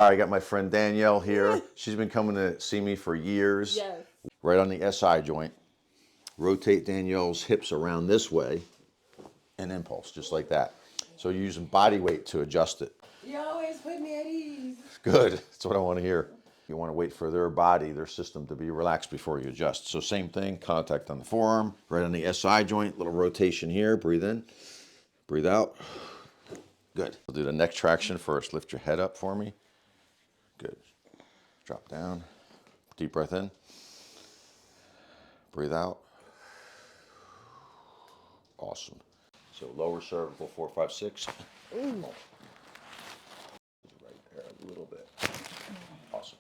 I got my friend Danielle here. She's been coming to see me for years. Yes. Right on the SI joint. Rotate Danielle's hips around this way and impulse, just like that. So you're using body weight to adjust it. You always put me at ease. Good. That's what I want to hear. You want to wait for their body, their system to be relaxed before you adjust. So same thing, contact on the forearm, right on the SI joint, little rotation here. Breathe in, breathe out. Good. We'll do the neck traction first. Lift your head up for me. Good. Drop down. Deep breath in. Breathe out. Awesome. So lower cervical, 4, 5, 6. Right there a little bit. Awesome.